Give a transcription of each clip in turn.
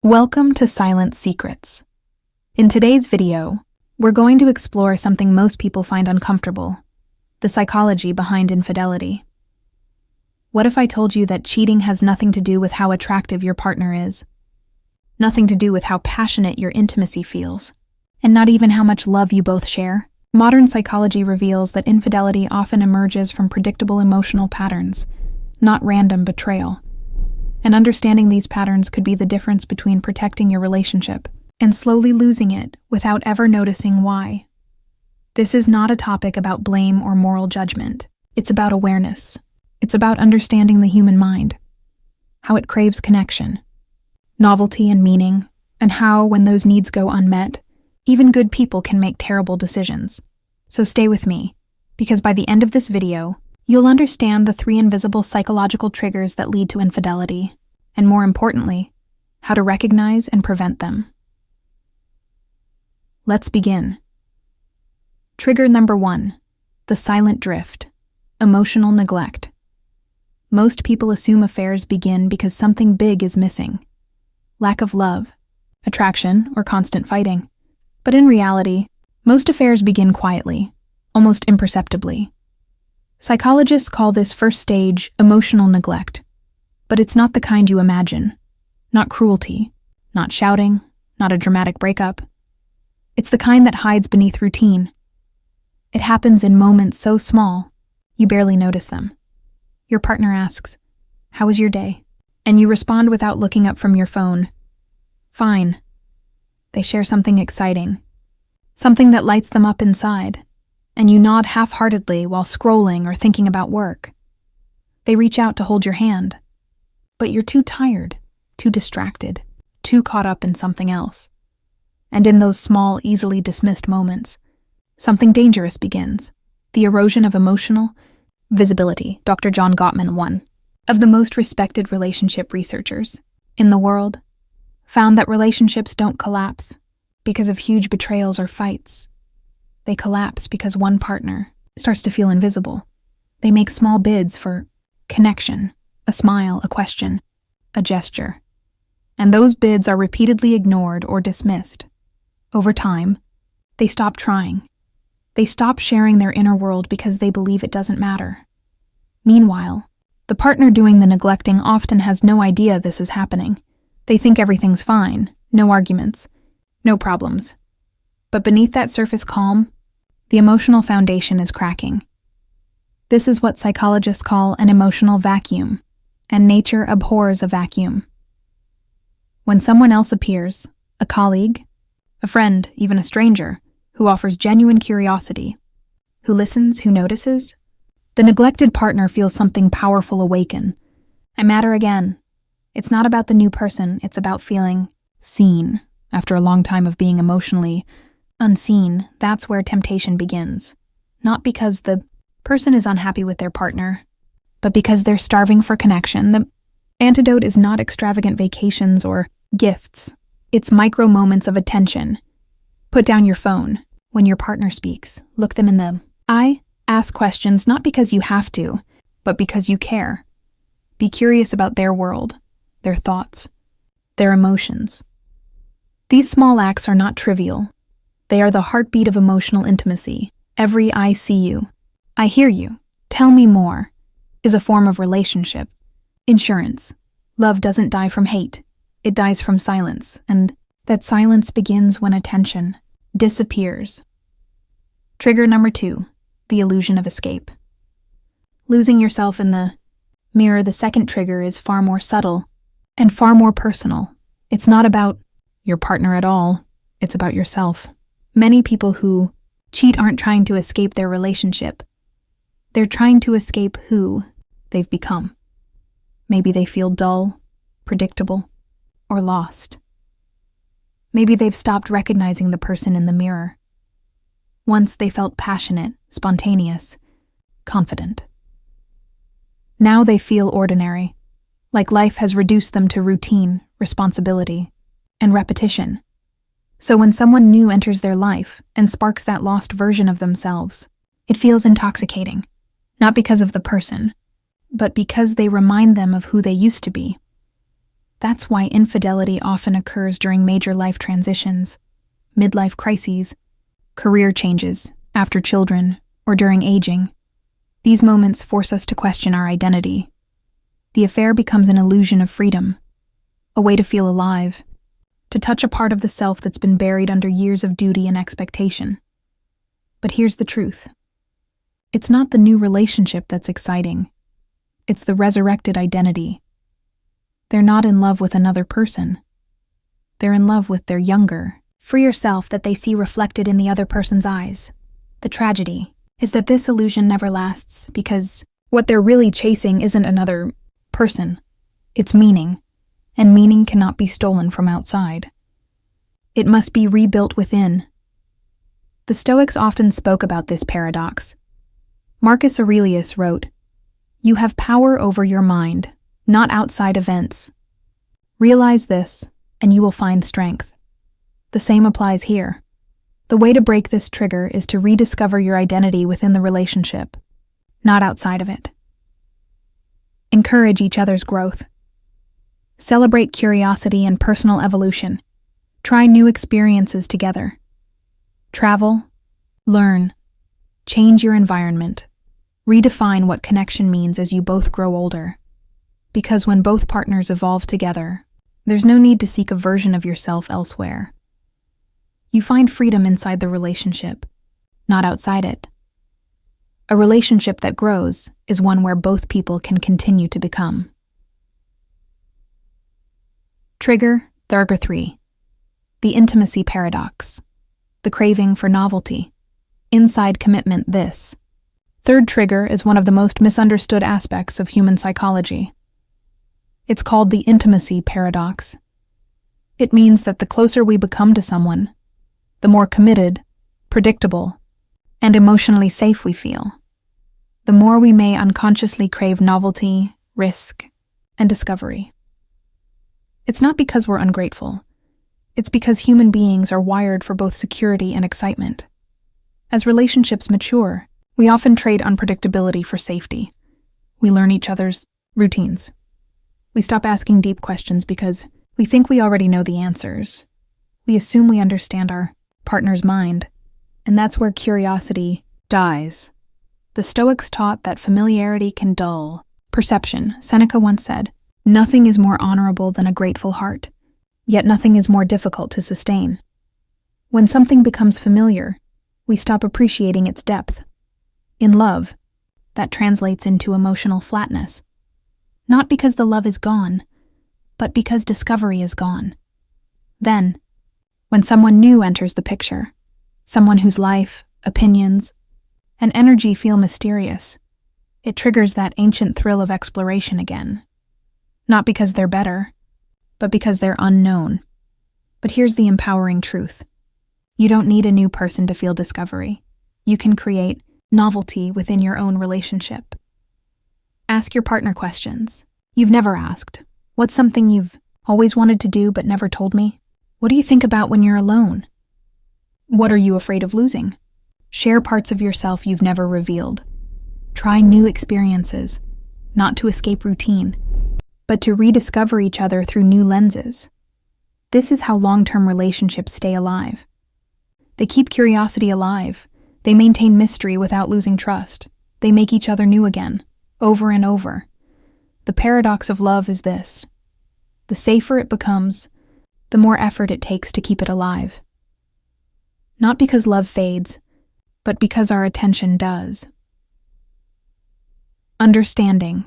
Welcome to Silent Secrets. In today's video, we're going to explore something most people find uncomfortable: the psychology behind infidelity. What if I told you that cheating has nothing to do with how attractive your partner is, nothing to do with how passionate your intimacy feels, and not even how much love you both share? Modern psychology reveals that infidelity often emerges from predictable emotional patterns, not random betrayal. And understanding these patterns could be the difference between protecting your relationship and slowly losing it without ever noticing why. This is not a topic about blame or moral judgment. It's about awareness. It's about understanding the human mind, how it craves connection, novelty and meaning, and how, when those needs go unmet, even good people can make terrible decisions. So stay with me, because by the end of this video, you'll understand the 3 invisible psychological triggers that lead to infidelity, and more importantly, how to recognize and prevent them. Let's begin. Trigger number 1, the silent drift, emotional neglect. Most people assume affairs begin because something big is missing: lack of love, attraction, or constant fighting. But in reality, most affairs begin quietly, almost imperceptibly. Psychologists call this first stage emotional neglect, but it's not the kind you imagine. Not cruelty, not shouting, not a dramatic breakup. It's the kind that hides beneath routine. It happens in moments so small, you barely notice them. Your partner asks, "How was your day?" And you respond without looking up from your phone, "Fine." They share something exciting, something that lights them up inside, and you nod half-heartedly while scrolling or thinking about work. They reach out to hold your hand, but you're too tired, too distracted, too caught up in something else. And in those small, easily dismissed moments, something dangerous begins: the erosion of emotional visibility. Dr. John Gottman, one of the most respected relationship researchers in the world, found that relationships don't collapse because of huge betrayals or fights. They collapse because one partner starts to feel invisible. They make small bids for connection, a smile, a question, a gesture. And those bids are repeatedly ignored or dismissed. Over time, they stop trying. They stop sharing their inner world because they believe it doesn't matter. Meanwhile, the partner doing the neglecting often has no idea this is happening. They think everything's fine, no arguments, no problems. But beneath that surface calm, the emotional foundation is cracking. This is what psychologists call an emotional vacuum, and nature abhors a vacuum. When someone else appears, a colleague, a friend, even a stranger, who offers genuine curiosity, who listens, who notices, the neglected partner feels something powerful awaken. I matter again. It's not about the new person, it's about feeling seen. After a long time of being emotionally unseen, that's where temptation begins. Not because the person is unhappy with their partner, but because they're starving for connection. The antidote is not extravagant vacations or gifts. It's micro moments of attention. Put down your phone when your partner speaks. Look them in the eye. Ask questions not because you have to, but because you care. Be curious about their world, their thoughts, their emotions. These small acts are not trivial. They are the heartbeat of emotional intimacy. Every "I see you," "I hear you," "tell me more" is a form of relationship. Insurance. Love doesn't die from hate. It dies from silence, and that silence begins when attention disappears. Trigger number 2, the illusion of escape. Losing yourself in the mirror. The second trigger is far more subtle and far more personal. It's not about your partner at all. It's about yourself. Many people who cheat aren't trying to escape their relationship. They're trying to escape who they've become. Maybe they feel dull, predictable, or lost. Maybe they've stopped recognizing the person in the mirror. Once they felt passionate, spontaneous, confident. Now they feel ordinary, like life has reduced them to routine, responsibility, and repetition. So when someone new enters their life and sparks that lost version of themselves, it feels intoxicating, not because of the person, but because they remind them of who they used to be. That's why infidelity often occurs during major life transitions, midlife crises, career changes, after children, or during aging. These moments force us to question our identity. The affair becomes an illusion of freedom, a way to feel alive, to touch a part of the self that's been buried under years of duty and expectation. But here's the truth. It's not the new relationship that's exciting. It's the resurrected identity. They're not in love with another person. They're in love with their younger, freer self that they see reflected in the other person's eyes. The tragedy is that this illusion never lasts because what they're really chasing isn't another person. It's meaning, and meaning cannot be stolen from outside. It must be rebuilt within. The Stoics often spoke about this paradox. Marcus Aurelius wrote, "You have power over your mind, not outside events. Realize this, and you will find strength." The same applies here. The way to break this trigger is to rediscover your identity within the relationship, not outside of it. Encourage each other's growth. Celebrate curiosity and personal evolution. Try new experiences together. Travel, learn, change your environment. Redefine what connection means as you both grow older. Because when both partners evolve together, there's no need to seek a version of yourself elsewhere. You find freedom inside the relationship, not outside it. A relationship that grows is one where both people can continue to become. Trigger 3. The intimacy paradox. The craving for novelty. Inside commitment this. Third trigger is one of the most misunderstood aspects of human psychology. It's called the intimacy paradox. It means that the closer we become to someone, the more committed, predictable, and emotionally safe we feel, the more we may unconsciously crave novelty, risk, and discovery. It's not because we're ungrateful. It's because human beings are wired for both security and excitement. As relationships mature, we often trade unpredictability for safety. We learn each other's routines. We stop asking deep questions because we think we already know the answers. We assume we understand our partner's mind, and that's where curiosity dies. The Stoics taught that familiarity can dull perception. Seneca once said, "Nothing is more honorable than a grateful heart, yet nothing is more difficult to sustain." When something becomes familiar, we stop appreciating its depth. In love, that translates into emotional flatness. Not because the love is gone, but because discovery is gone. Then, when someone new enters the picture, someone whose life, opinions, and energy feel mysterious, it triggers that ancient thrill of exploration again. Not because they're better, but because they're unknown. But here's the empowering truth. You don't need a new person to feel discovery. You can create novelty within your own relationship. Ask your partner questions you've never asked. What's something you've always wanted to do but never told me? What do you think about when you're alone? What are you afraid of losing? Share parts of yourself you've never revealed. Try new experiences, not to escape routine, but to rediscover each other through new lenses. This is how long-term relationships stay alive. They keep curiosity alive. They maintain mystery without losing trust. They make each other new again, over and over. The paradox of love is this. The safer it becomes, the more effort it takes to keep it alive. Not because love fades, but because our attention does. Understanding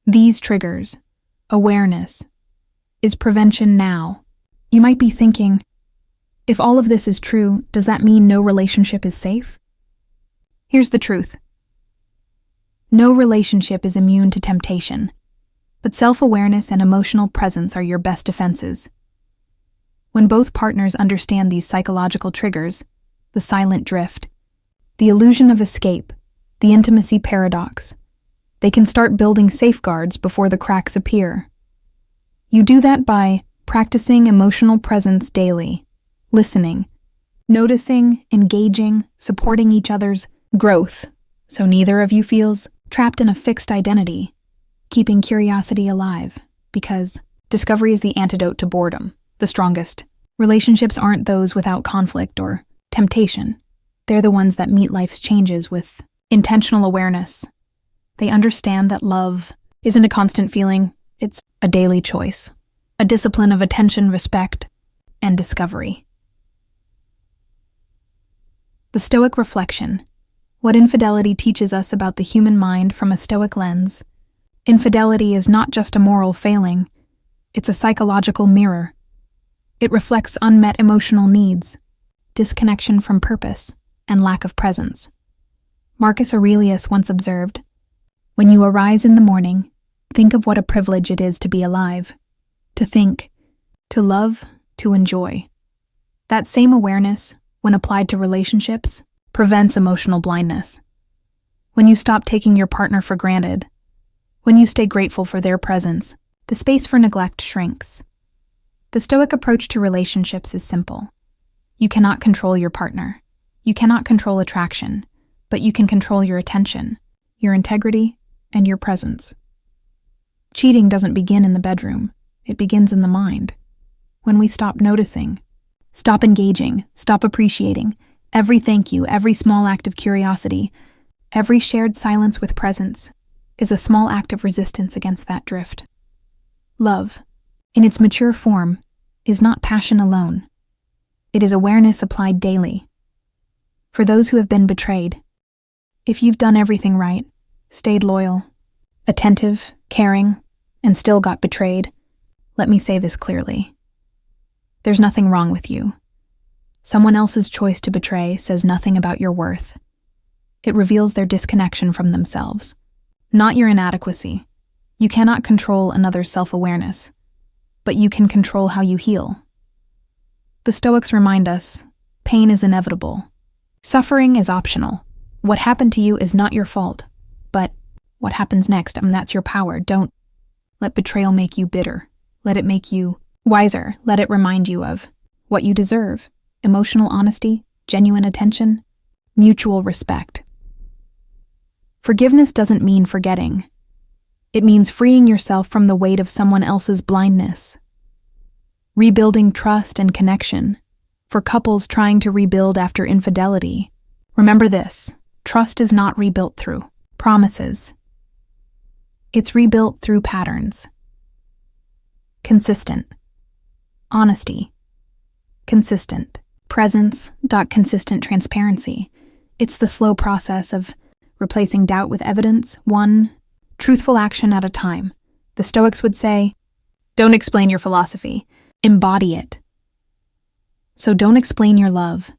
these triggers, awareness, is prevention now. You might be thinking, if all of this is true, does that mean no relationship is safe? Here's the truth. No relationship is immune to temptation, but self-awareness and emotional presence are your best defenses. When both partners understand these psychological triggers, the silent drift, the illusion of escape, the intimacy paradox, they can start building safeguards before the cracks appear. You do that by practicing emotional presence daily, listening, noticing, engaging, supporting each other's growth, so neither of you feels trapped in a fixed identity, keeping curiosity alive, because Discovery is the antidote to boredom, the strongest. Relationships aren't those without conflict or temptation. They're the ones that meet life's changes with intentional awareness. They understand that love isn't a constant feeling, it's a daily choice, a discipline of attention, respect, and discovery. The Stoic Reflection. What infidelity teaches us about the human mind from a Stoic lens. Infidelity is not just a moral failing, it's a psychological mirror. It reflects unmet emotional needs, disconnection from purpose, and lack of presence. Marcus Aurelius once observed, "When you arise in the morning, think of what a privilege it is to be alive, to think, to love, to enjoy." That same awareness, when applied to relationships, prevents emotional blindness. When you stop taking your partner for granted, when you stay grateful for their presence, the space for neglect shrinks. The Stoic approach to relationships is simple. You cannot control your partner. You cannot control attraction, but you can control your attention, your integrity, and your presence. Cheating doesn't begin in the bedroom. It begins in the mind. When we stop noticing, stop engaging, stop appreciating, every thank you, every small act of curiosity, every shared silence with presence is a small act of resistance against that drift. Love, in its mature form, is not passion alone. It is awareness applied daily. For those who have been betrayed, if you've done everything right, stayed loyal, attentive, caring, and still got betrayed, let me say this clearly. There's nothing wrong with you. Someone else's choice to betray says nothing about your worth. It reveals their disconnection from themselves, not your inadequacy. You cannot control another's self-awareness, but you can control how you heal. The Stoics remind us, pain is inevitable. Suffering is optional. What happened to you is not your fault, but what happens next, that's your power. Don't let betrayal make you bitter. Let it make you wiser. Let it remind you of what you deserve. Emotional honesty, genuine attention, mutual respect. Forgiveness doesn't mean forgetting. It means freeing yourself from the weight of someone else's blindness. Rebuilding trust and connection. For couples trying to rebuild after infidelity, remember this: trust is not rebuilt through promises. It's rebuilt through patterns. Consistent. Honesty. Consistent. Presence. Consistent transparency. It's the slow process of replacing doubt with evidence, one truthful action at a time. The Stoics would say, don't explain your philosophy, embody it. So don't explain your love,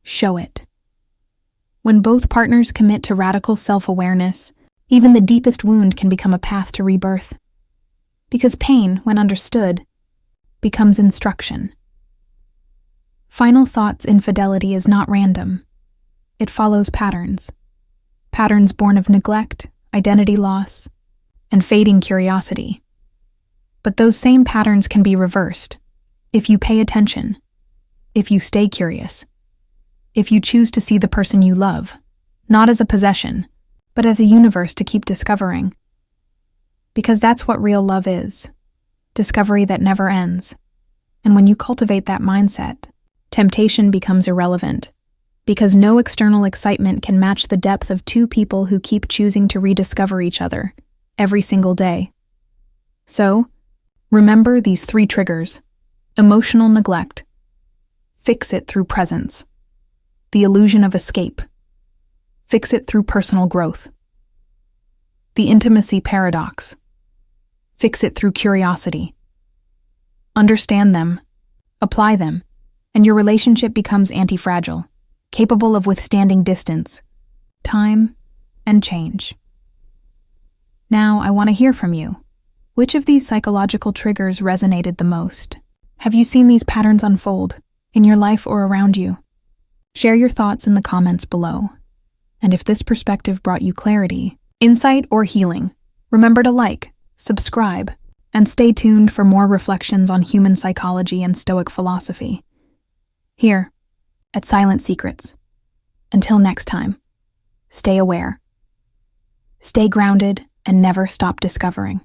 show it. When both partners commit to radical self-awareness, even the deepest wound can become a path to rebirth. Because pain, when understood, becomes instruction. Final thoughts: infidelity is not random. It follows patterns. Patterns born of neglect, identity loss, and fading curiosity. But those same patterns can be reversed if you pay attention, if you stay curious, if you choose to see the person you love, not as a possession, but as a universe to keep discovering. Because that's what real love is, discovery that never ends. And when you cultivate that mindset, temptation becomes irrelevant, because no external excitement can match the depth of two people who keep choosing to rediscover each other every single day. So, remember these 3 triggers: emotional neglect, fix it through presence, the illusion of escape, fix it through personal growth, the intimacy paradox, fix it through curiosity. Understand them, apply them, and your relationship becomes anti-fragile, capable of withstanding distance, time, and change. Now, I want to hear from you. Which of these psychological triggers resonated the most? Have you seen these patterns unfold in your life or around you? Share your thoughts in the comments below. And if this perspective brought you clarity, insight, or healing, remember to like, subscribe, and stay tuned for more reflections on human psychology and Stoic philosophy. Here, at Silent Secrets. Until next time, stay aware, stay grounded, and never stop discovering.